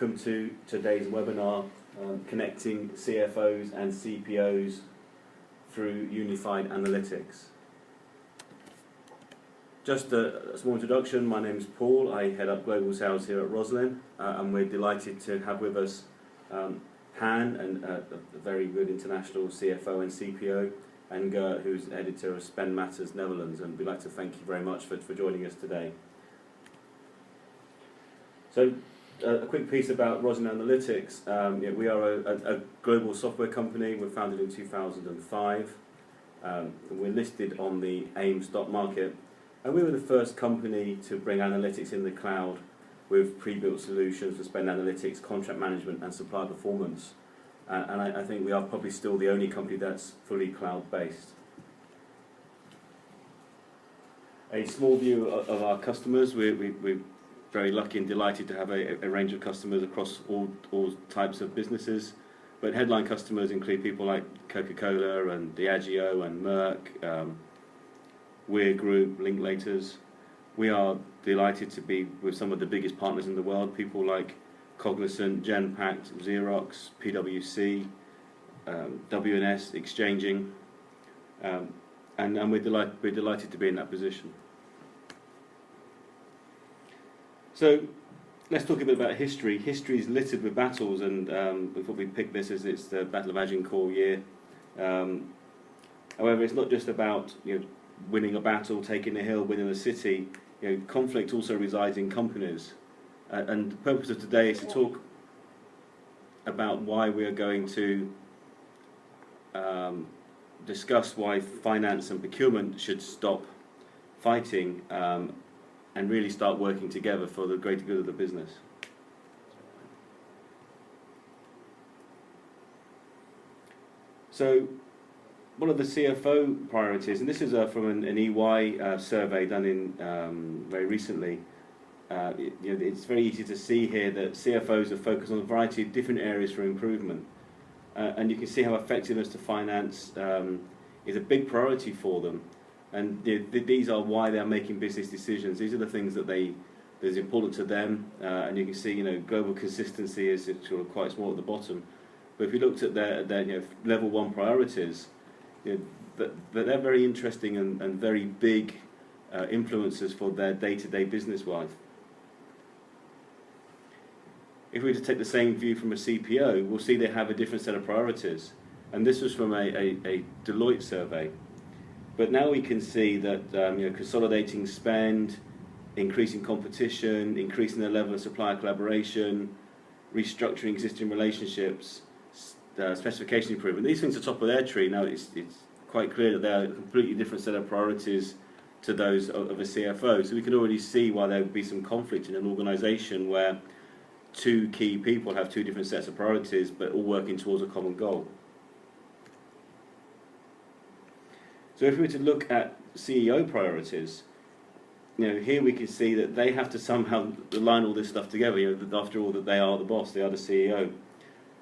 welcome to today's webinar, Connecting CFOs and CPOs through Unified Analytics. Just a small introduction, my name is Paul, I head up Global Sales here at Roslin, and we're delighted to have with us Han, and a very good international CFO and CPO, and Gert, who's editor of Spend Matters Netherlands, and we'd like to thank you very much for joining us today. So, a quick piece about Roslin Analytics. We are a global software company. We're founded in 2005. We're listed on the AIM stock market, and we were the first company to bring analytics in the cloud with pre-built solutions for spend analytics, contract management, and supply performance. And I think we are probably still the only company that's fully cloud-based. A small view of our customers. We're very lucky and delighted to have a range of customers across all types of businesses. But headline customers include people like Coca-Cola and Diageo and Merck, Weir Group, Linklaters. We are delighted to be with some of the biggest partners in the world, people like Cognizant, Genpact, Xerox, PwC, WNS, Exchanging, and we're delighted to be in that position. So let's talk a bit about history. History is littered with battles, and we thought we'd pick this as it's the Battle of Agincourt year. However, it's not just about winning a battle, taking a hill, winning a city. Conflict also resides in companies. And the purpose of today is to talk about why we are going to discuss why finance and procurement should stop fighting and really start working together for the greater good of the business. So, one of the CFO priorities, and this is from an EY survey done in very recently. It's very easy to see here that CFOs are focused on a variety of different areas for improvement, and you can see how effectiveness to finance is a big priority for them. And these are why they're making business decisions. These are the things that is important to them, and you can see global consistency is sort of quite small at the bottom. But if you looked at their level 1 priorities, they're very interesting and very big influences for their day-to-day business life. If we were to take the same view from a CPO, we'll see they have a different set of priorities. And this was from a Deloitte survey. But now we can see that consolidating spend, increasing competition, increasing the level of supplier collaboration, restructuring existing relationships, specification improvement. These things are top of their tree. Now it's quite clear that they're a completely different set of priorities to those of a CFO. So we can already see why there would be some conflict in an organisation where two key people have two different sets of priorities but all working towards a common goal. So if we were to look at CEO priorities, here we can see that they have to somehow align all this stuff together. After all, that they are the boss, they are the CEO.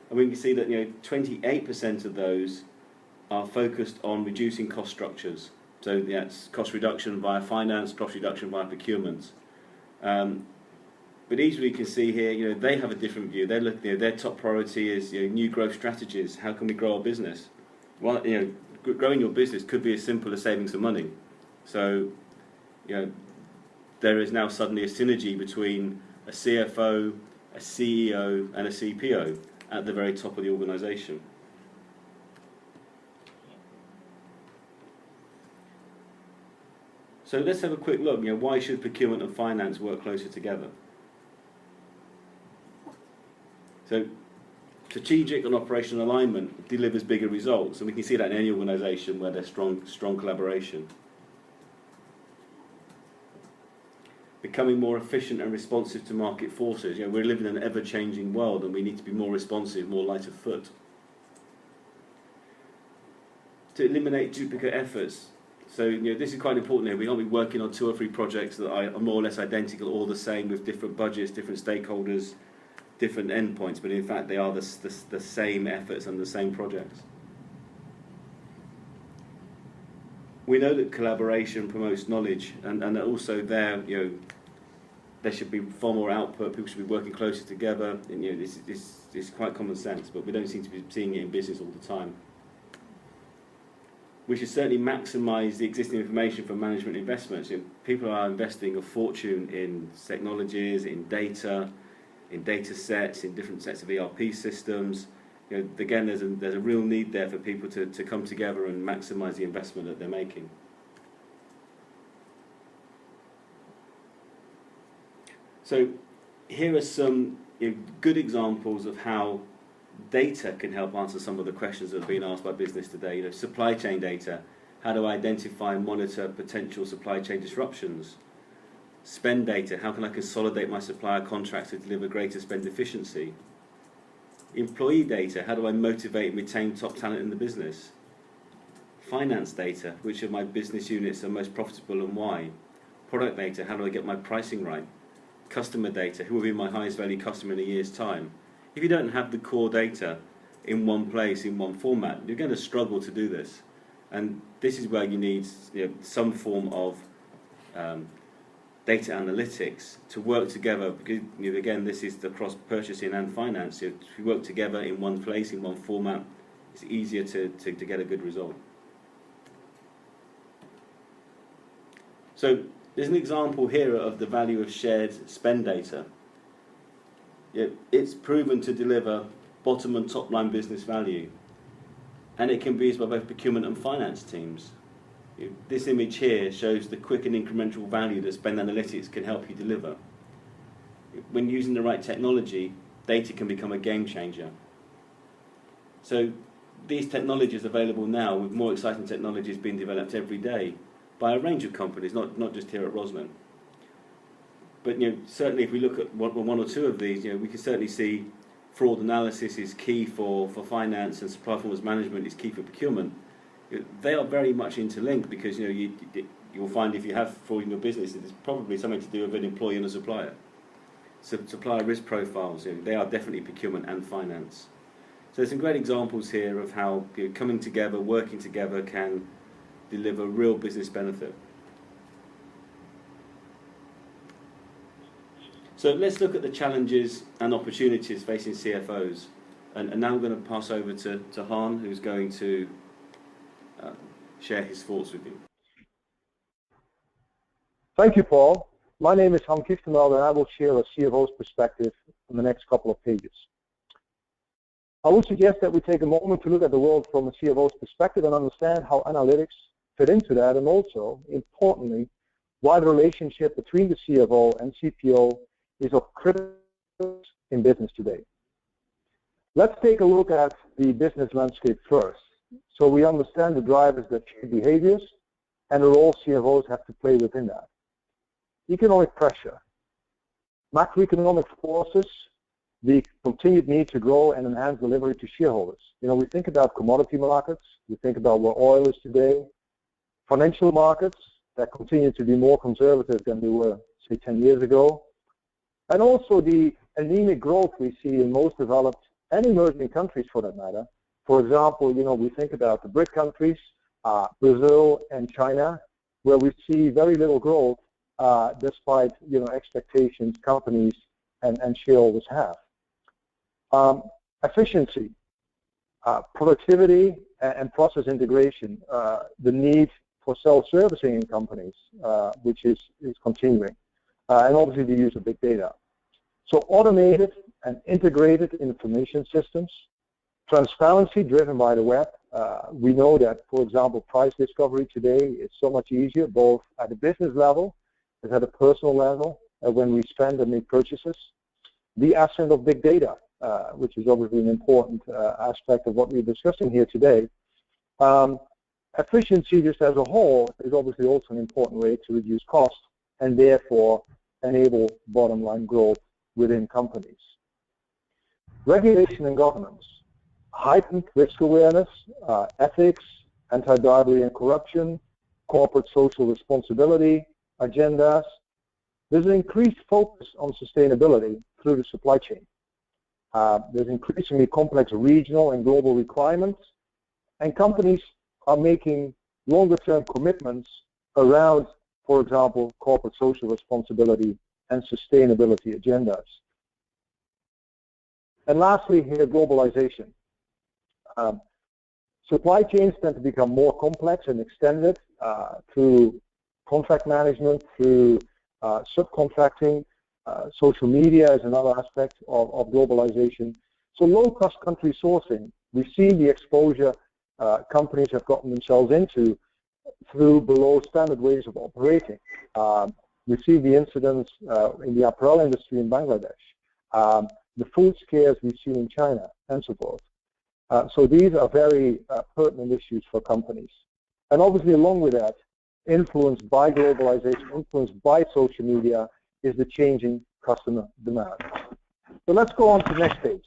And we can see that 28% of those are focused on reducing cost structures. So that's cost reduction via finance, cost reduction via procurement. But easily you can see here, they have a different view. They look, their top priority is new growth strategies. How can we grow our business? Well, growing your business could be as simple as saving some money. So, there is now suddenly a synergy between a CFO, a CEO, and a CPO at the very top of the organisation. So let's have a quick look. Why should procurement and finance work closer together? So, strategic and operational alignment delivers bigger results, and we can see that in any organisation where there's strong collaboration. Becoming more efficient and responsive to market forces. We're living in an ever-changing world, and we need to be more responsive, more light of foot. To eliminate duplicate efforts. So this is quite important here. We can't be working on 2 or 3 projects that are more or less identical, all the same, with different budgets, different stakeholders, different endpoints, but in fact they are the same efforts and the same projects. We know that collaboration promotes knowledge, and also there, there should be far more output. People should be working closer together. And, this is quite common sense, but we don't seem to be seeing it in business all the time. We should certainly maximise the existing information from management investments. People are investing a fortune in technologies, in data sets, in different sets of ERP systems. Again, there's a real need there for people to come together and maximise the investment that they're making. So here are some good examples of how data can help answer some of the questions that have been asked by business today. Supply chain data, how do I identify and monitor potential supply chain disruptions? Spend data, how can I consolidate my supplier contracts to deliver greater spend efficiency? Employee data, how do I motivate and retain top talent in the business? Finance data, which of my business units are most profitable and why? Product data, how do I get my pricing right? Customer data, who will be my highest value customer in a year's time? If you don't have the core data in one place, in one format, you're going to struggle to do this. And this is where you need some form of data analytics to work together, because again, this is across purchasing and finance. If you work together in one place, in one format, it's easier to get a good result. So there's an example here of the value of shared spend data. It's proven to deliver bottom and top line business value, and it can be used by both procurement and finance teams. This image here shows the quick and incremental value that spend analytics can help you deliver. When using the right technology, data can become a game changer. So these technologies are available now, with more exciting technologies being developed every day by a range of companies, not just here at Roslin. But certainly if we look at one or two of these, we can certainly see fraud analysis is key for finance, and supply performance management is key for procurement. They are very much interlinked, because you'll find if you have fraud in your business, it's probably something to do with an employee and a supplier. So supplier risk profiles, they are definitely procurement and finance. So there's some great examples here of how coming together, working together can deliver real business benefit. So let's look at the challenges and opportunities facing CFOs. And now I'm going to pass over to Han, who's going to share his thoughts with you. Thank you, Paul. My name is Han Kieftenbeld, and I will share a CFO's perspective on the next couple of pages. I would suggest that we take a moment to look at the world from a CFO's perspective and understand how analytics fit into that, and also, importantly, why the relationship between the CFO and CPO is of critical in business today. Let's take a look at the business landscape first, so we understand the drivers that shape behaviors and the role CFOs have to play within that. Economic pressure, macroeconomic forces, the continued need to grow and enhance delivery to shareholders. We think about commodity markets, we think about where oil is today, financial markets that continue to be more conservative than they were, say, 10 years ago, and also the anemic growth we see in most developed and emerging countries, for that matter. For example, we think about the BRIC countries, Brazil and China, where we see very little growth despite expectations companies and shareholders have. Efficiency, productivity, and process integration, the need for self-servicing in companies, which is continuing, and obviously the use of big data. So automated and integrated information systems, transparency driven by the web. We know that, for example, price discovery today is so much easier, both at a business level as at a personal level, when we spend and make purchases. The ascent of big data, which is obviously an important aspect of what we're discussing here today. Efficiency just as a whole is obviously also an important way to reduce costs and therefore enable bottom line growth within companies. Regulation and governance, heightened risk awareness, ethics, anti-bribery and corruption, corporate social responsibility agendas. There's an increased focus on sustainability through the supply chain. There's increasingly complex regional and global requirements, and companies are making longer-term commitments around, for example, corporate social responsibility and sustainability agendas. And lastly here, globalization. Supply chains tend to become more complex and extended through contract management, through subcontracting. Social media is another aspect of globalization. So low-cost country sourcing, we see the exposure companies have gotten themselves into through below standard ways of operating. We see the incidents in the apparel industry in Bangladesh, the food scares we've seen in China, and so forth. So these are very pertinent issues for companies. And obviously along with that, influenced by globalization, influenced by social media, is the changing customer demand. So let's go on to the next page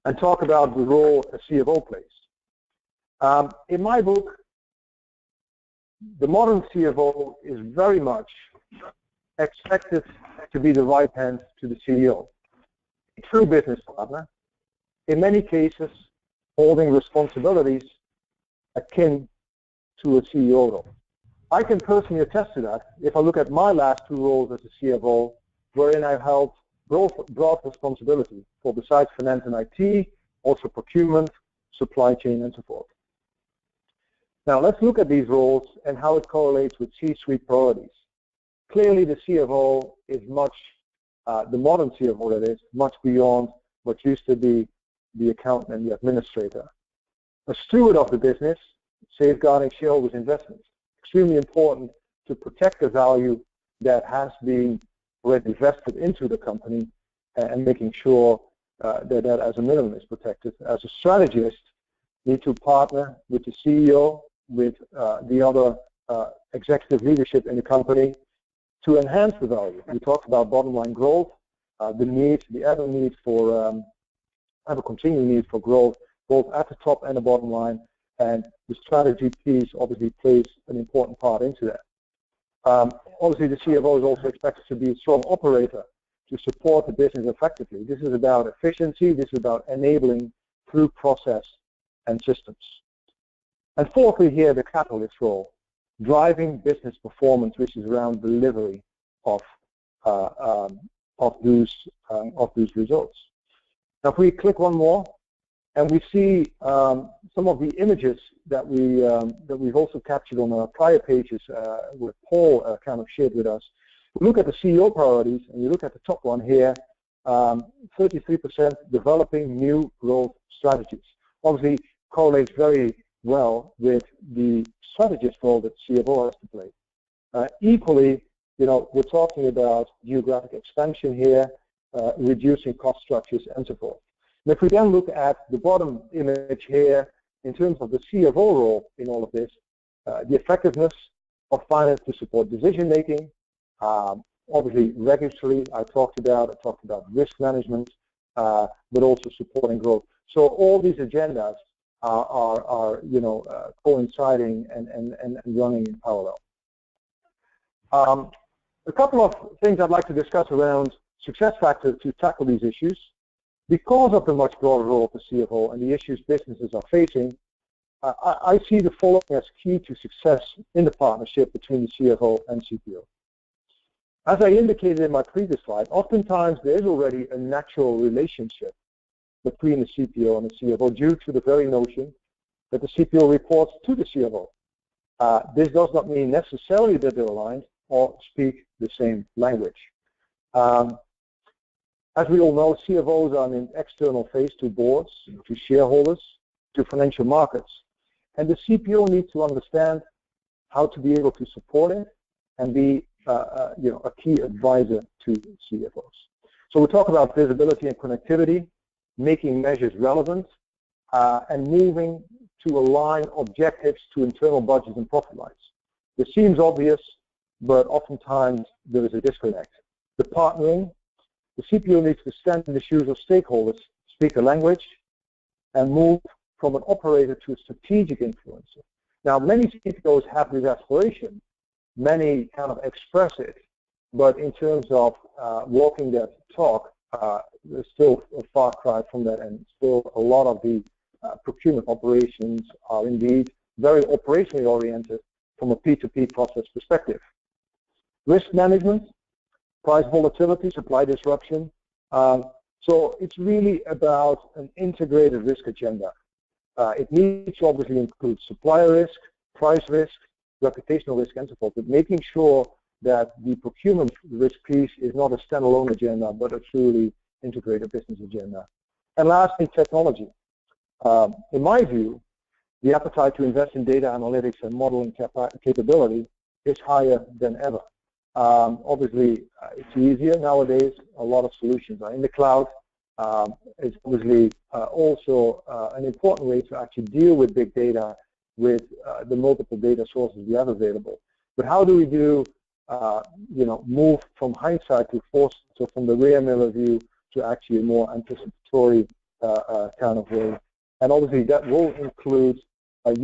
and talk about the role a CFO plays. In my book, the modern CFO is very much expected to be the right hand to the CEO, a true business partner, in many cases holding responsibilities akin to a CEO role. I can personally attest to that if I look at my last two roles as a CFO, wherein I've held broad responsibility for, besides finance and IT, also procurement, supply chain, and so forth. Now let's look at these roles and how it correlates with C-suite priorities. Clearly the CFO is much, the modern CFO that is, much beyond what used to be the accountant and the administrator. A steward of the business, safeguarding shareholders' investments. Extremely important to protect the value that has been already invested into the company and making sure that as a minimum is protected. As a strategist, need to partner with the CEO, with the other executive leadership in the company to enhance the value. We talked about bottom line growth, the ever need for, ever continuing need for growth, both at the top and the bottom line, and the strategy piece obviously plays an important part into that. Obviously, the CFO is also expected to be a strong operator to support the business effectively. This is about efficiency. This is about enabling through process and systems. And fourthly here, the catalyst role, driving business performance, which is around delivery of those results. Now, if we click one more, and we see some of the images that we've also captured on our prior pages, where Paul kind of shared with us. We look at the CEO priorities, and you look at the top one here, 33% developing new growth strategies. Obviously, correlates very well with the strategist role that CFO has to play. Equally, we're talking about geographic expansion here, reducing cost structures, and so forth. And if we then look at the bottom image here, in terms of the CFO role in all of this, the effectiveness of finance to support decision making, obviously regulatory, I talked about risk management, but also supporting growth. So all these agendas are coinciding and running in parallel. A couple of things I'd like to discuss around success factors to tackle these issues. Because of the much broader role of the CFO and the issues businesses are facing, I see the following as key to success in the partnership between the CFO and CPO. As I indicated in my previous slide, oftentimes there is already a natural relationship between the CPO and the CFO due to the very notion that the CPO reports to the CFO. This does not mean necessarily that they're aligned or speak the same language. As we all know, CFOs are an external face to boards, to shareholders, to financial markets. And the CPO needs to understand how to be able to support it and be a key advisor to CFOs. So we talk about visibility and connectivity, making measures relevant, and moving to align objectives to internal budgets and profit lines. This seems obvious, but oftentimes there is a disconnect. The partnering, the CPO needs to stand in the shoes of stakeholders, speak a language, and move from an operator to a strategic influencer. Now, many CPOs have this aspiration. Many kind of express it, but in terms of walking that talk, there's still a far cry from that, and still a lot of the procurement operations are indeed very operationally oriented from a P2P process perspective. Risk management, price volatility, supply disruption. So it's really about an integrated risk agenda. It needs to obviously include supplier risk, price risk, reputational risk, and so forth, but making sure that the procurement risk piece is not a standalone agenda, but a truly integrated business agenda. And lastly, technology. In my view, the appetite to invest in data analytics and modeling capability is higher than ever. Obviously, it's easier nowadays. A lot of solutions are in the cloud. It's obviously also an important way to actually deal with big data with the multiple data sources we have available. But how do we do, move from hindsight to foresight, so from the rear mirror view to actually a more anticipatory kind of way? And obviously that will include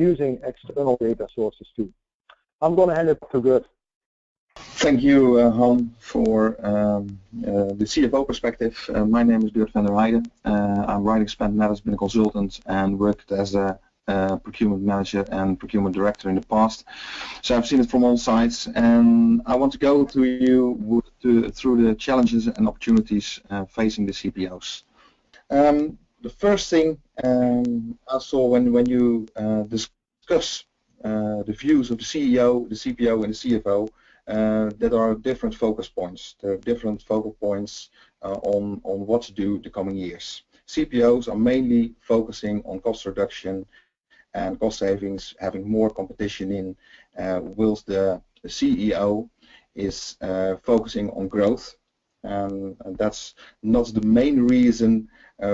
using external data sources too. I'm going to hand it to Gert. Thank you, Han, for the CFO perspective. My name is Gert van der Heijden. I'm writing spent management consultant and worked as a procurement manager and procurement director in the past. So I've seen it from all sides, and I want to go through through the challenges and opportunities facing the CPOs. The first thing I saw when you discuss the views of the CEO, the CPO, and the CFO, that are different focus points. There are different focal points on what to do the coming years. CPOs are mainly focusing on cost reduction and cost savings, having more competition in, whilst the CEO is focusing on growth. And that's not the main reason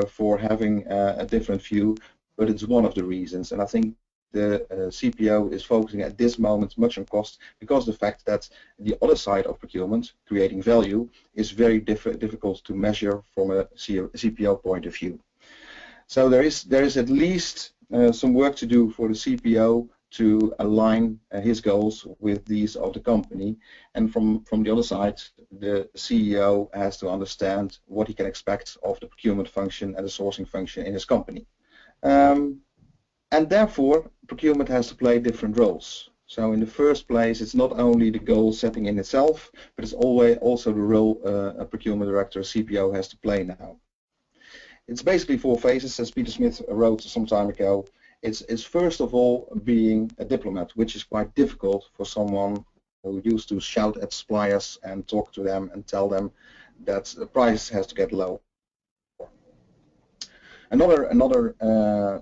for having a different view, but it's one of the reasons. And I think the CPO is focusing at this moment much on cost because of the fact that the other side of procurement, creating value, is very difficult to measure from a CPO point of view. So there is at least some work to do for the CPO to align his goals with these of the company, and from the other side, the CEO has to understand what he can expect of the procurement function and the sourcing function in his company. And therefore, procurement has to play different roles. So in the first place, it's not only the goal setting in itself, but it's always also the role a procurement director, a CPO, has to play now. It's basically 4 phases, as Peter Smith wrote some time ago. It's first of all being a diplomat, which is quite difficult for someone who used to shout at suppliers and talk to them and tell them that the price has to get low. Another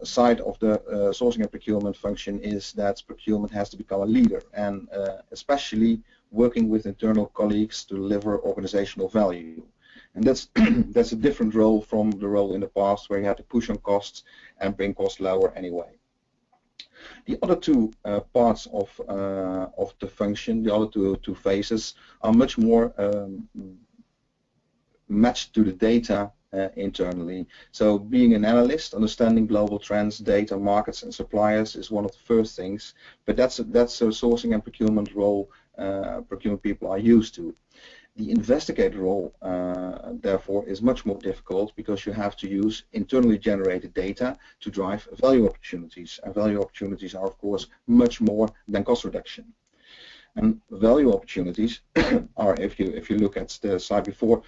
side of the sourcing and procurement function is that procurement has to become a leader, and especially working with internal colleagues to deliver organizational value. And that's a different role from the role in the past where you had to push on costs and bring costs lower anyway. The other 2 parts of the function, the other two phases, are much more matched to the data internally. So being an analyst, understanding global trends, data, markets, and suppliers is one of the first things, but that's a sourcing and procurement role procurement people are used to. The investigator role, therefore, is much more difficult because you have to use internally generated data to drive value opportunities. And value opportunities are, of course, much more than cost reduction. And value opportunities are, if you look at the slide before,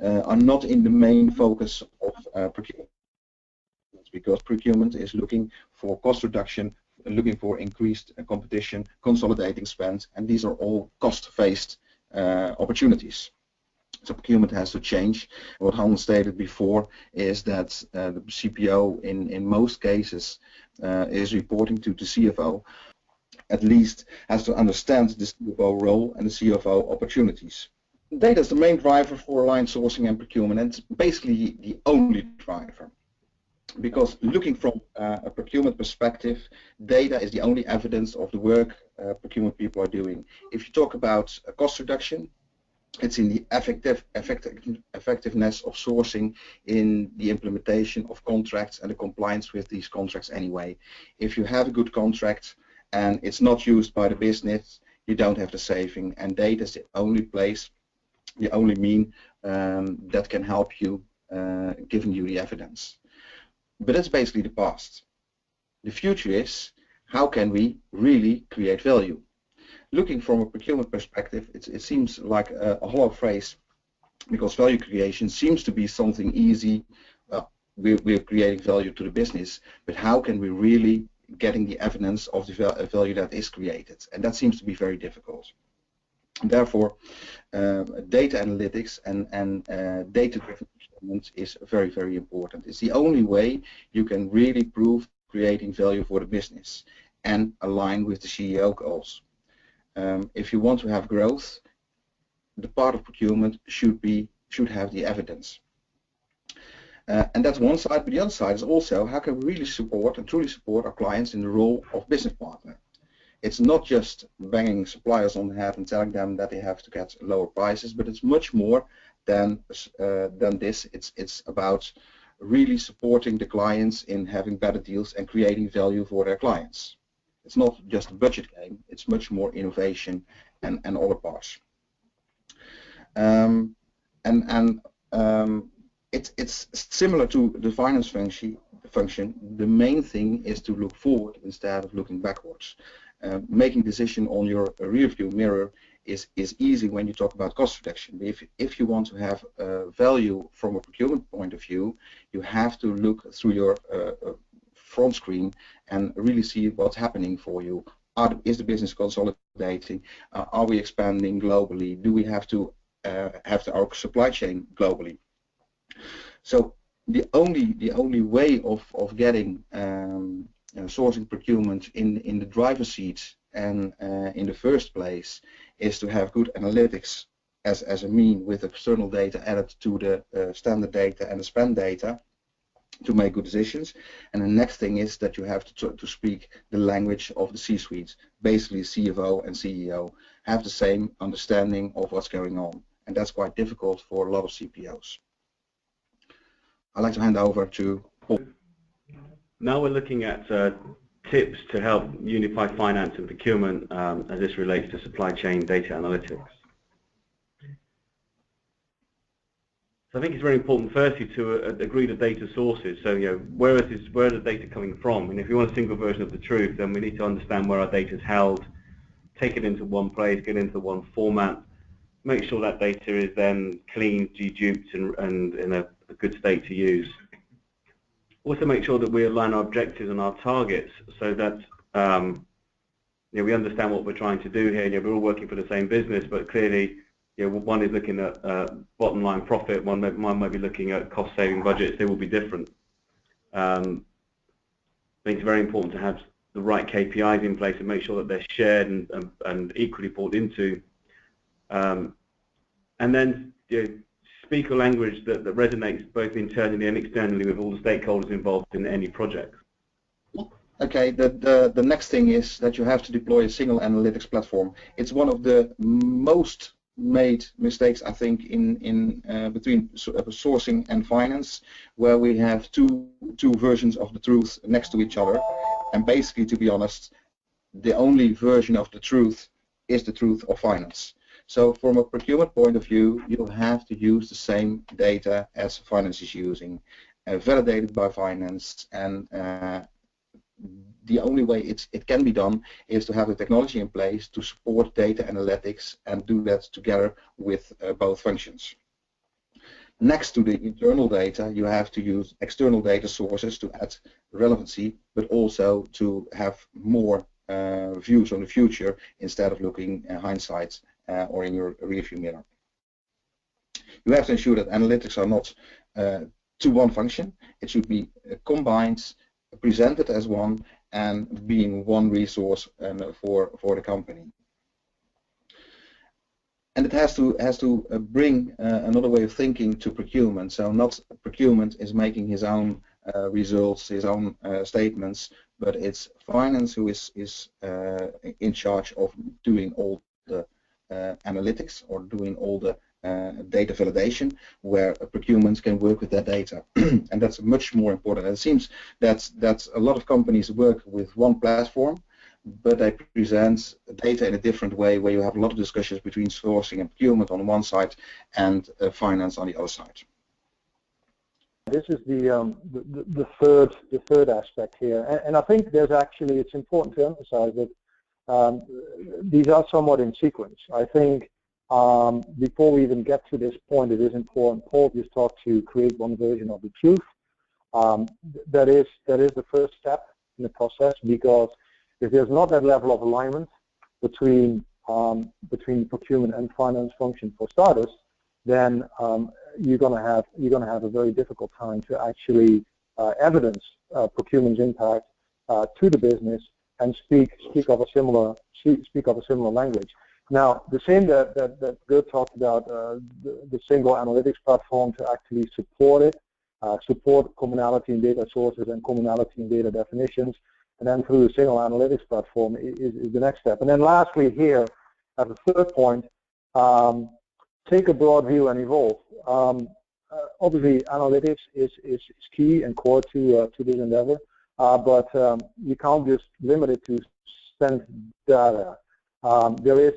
are not in the main focus of procurement, because procurement is looking for cost reduction, looking for increased competition, consolidating spend, and these are all cost-based opportunities. So procurement has to change. What Hans stated before is that the CPO in most cases is reporting to the CFO, at least has to understand the CFO role and the CFO opportunities. Data is the main driver for aligned sourcing and procurement, and it's basically the only driver. Because looking from a procurement perspective, data is the only evidence of the work procurement people are doing. If you talk about cost reduction, it's in the effectiveness of sourcing in the implementation of contracts and the compliance with these contracts anyway. If you have a good contract and it's not used by the business, you don't have the saving, and data is the only place, the only mean that can help you giving you the evidence. But that's basically the past. The future is, how can we really create value? Looking from a procurement perspective, it seems like a hollow phrase because value creation seems to be something easy. We're creating value to the business, but how can we really getting the evidence of the value that is created? And that seems to be very difficult. And therefore, data analytics and data-driven procurement is very, very important. It's the only way you can really prove creating value for the business and align with the CEO goals. If you want to have growth, the part of procurement should have the evidence. And that's one side, but the other side is also how can we really support and truly support our clients in the role of business partner. It's not just banging suppliers on the head and telling them that they have to get lower prices, but it's much more than this. It's about really supporting the clients in having better deals and creating value for their clients. It's not just a budget game, it's much more innovation and other parts. It's similar to the finance function. The main thing is to look forward instead of looking backwards. Making decision on your rear view mirror is easy when you talk about cost reduction. If you want to have value from a procurement point of view, you have to look through your front screen and really see what's happening for you. Is the business consolidating? Are we expanding globally? Do we have to have our supply chain globally? So the only way of getting sourcing procurement in the driver's seat and in the first place is to have good analytics as a mean with external data added to the standard data and the spend data to make good decisions. And the next thing is that you have to speak the language of the C-suite. Basically, CFO and CEO have the same understanding of what's going on, and that's quite difficult for a lot of CPOs. I'd like to hand over to Paul. Now we're looking at tips to help unify finance and procurement as this relates to supply chain data analytics. So I think it's very important, firstly, to agree the data sources. So, where is the data coming from? And if you want a single version of the truth, then we need to understand where our data is held, take it into one place, get into one format, make sure that data is then clean, deduped, and in a good state to use. Also make sure that we align our objectives and our targets so that we understand what we're trying to do here. We're all working for the same business, but clearly one is looking at bottom line profit, one might be looking at cost saving budgets. They will be different. I think it's very important to have the right KPIs in place and make sure that they're shared and equally bought into. And then speak a language that resonates both internally and externally with all the stakeholders involved in any project. Okay, the next thing is that you have to deploy a single analytics platform. It's one of the most made mistakes, I think, in between sourcing and finance, where we have two versions of the truth next to each other, and basically, to be honest, the only version of the truth is the truth of finance. So from a procurement point of view, you have to use the same data as finance is using, validated by finance, and the only way it can be done is to have the technology in place to support data analytics and do that together with both functions. Next to the internal data, you have to use external data sources to add relevancy, but also to have more views on the future instead of looking at hindsight or in your rearview mirror. You have to ensure that analytics are not to one function. It should be combined, presented as one, and being one resource for the company. And it has to bring another way of thinking to procurement. So not procurement is making his own results, his own statements, but it's finance who is in charge of doing all the analytics or doing all the data validation, where procurement can work with that data. And that's much more important. And it seems that a lot of companies work with one platform, but they present data in a different way, where you have a lot of discussions between sourcing and procurement on one side and finance on the other side. This is the third aspect here, and I think it's important to emphasize that these are somewhat in sequence. I think before we even get to this point, it is important. Paul just talked to create one version of the truth. That is the first step in the process, because if there's not that level of alignment between procurement and finance function for starters, then you're going to have a very difficult time to actually evidence procurement's impact to the business and speak of a similar language. Now, the same that Gert talked about, the single analytics platform to actually support it, support commonality in data sources and commonality in data definitions, and then through the single analytics platform is the next step. And then lastly here, as a third point, take a broad view and evolve. Obviously, analytics is key and core to this endeavor, but you can't just limit it to spend data. There is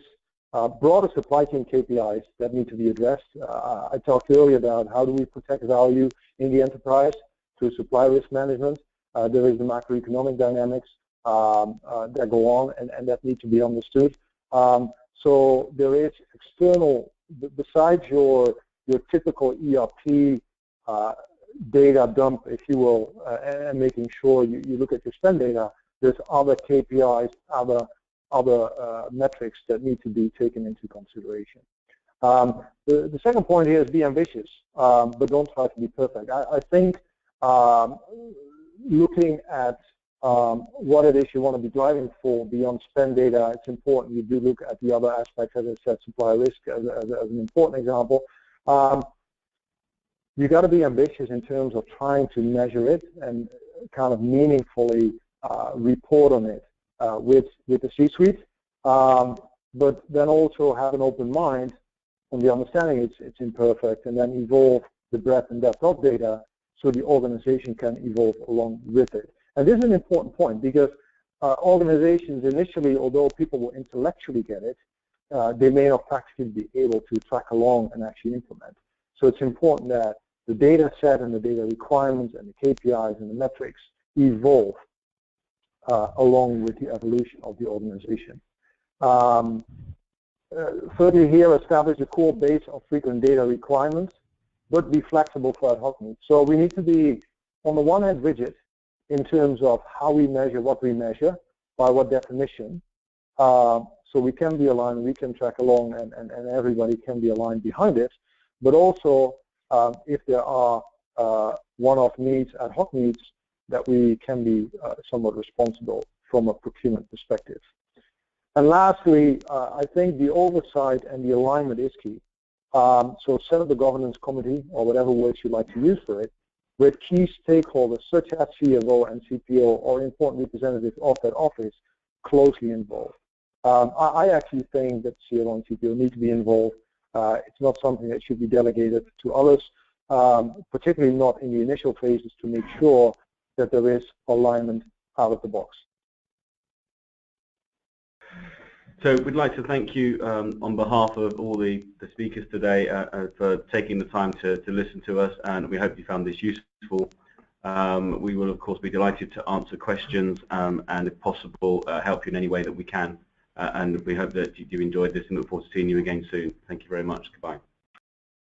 broader supply chain KPIs that need to be addressed. I talked earlier about how do we protect value in the enterprise through supply risk management. There is the macroeconomic dynamics that go on and that need to be understood. So there is external, besides your typical ERP data dump, if you will, and making sure you look at your spend data, there's other KPIs, other metrics that need to be taken into consideration. The second point here is be ambitious, but don't try to be perfect. I think looking at what it is you want to be driving for beyond spend data, it's important you do look at the other aspects, as I said, supply risk as an important example. You got to be ambitious in terms of trying to measure it and kind of meaningfully report on it with the C-suite, but then also have an open mind on the understanding it's imperfect, and then evolve the breadth and depth of data so the organization can evolve along with it. And this is an important point, because organizations initially, although people will intellectually get it, they may not practically be able to track along and actually implement. So it's important that the data set and the data requirements and the KPIs and the metrics evolve along with the evolution of the organization. Thirdly here, establish a core base of frequent data requirements, but be flexible for ad hoc needs. So we need to be, on the one hand, rigid in terms of how we measure what we measure, by what definition, so we can be aligned, we can track along, and everybody can be aligned behind it. But also, if there are one-off needs, ad hoc needs, that we can be somewhat responsible from a procurement perspective. And lastly, I think the oversight and the alignment is key. So set up the governance committee, or whatever words you like to use for it, with key stakeholders such as CFO and CPO or important representatives of that office closely involved. I actually think that CFO and CPO need to be involved. It's not something that should be delegated to others, particularly not in the initial phases, to make sure that there is alignment out of the box. So we'd like to thank you on behalf of all the speakers today for taking the time to listen to us, and we hope you found this useful. We will, of course, be delighted to answer questions and, if possible, help you in any way that we can. And we hope that you enjoyed this and look forward to seeing you again soon. Thank you very much. Goodbye.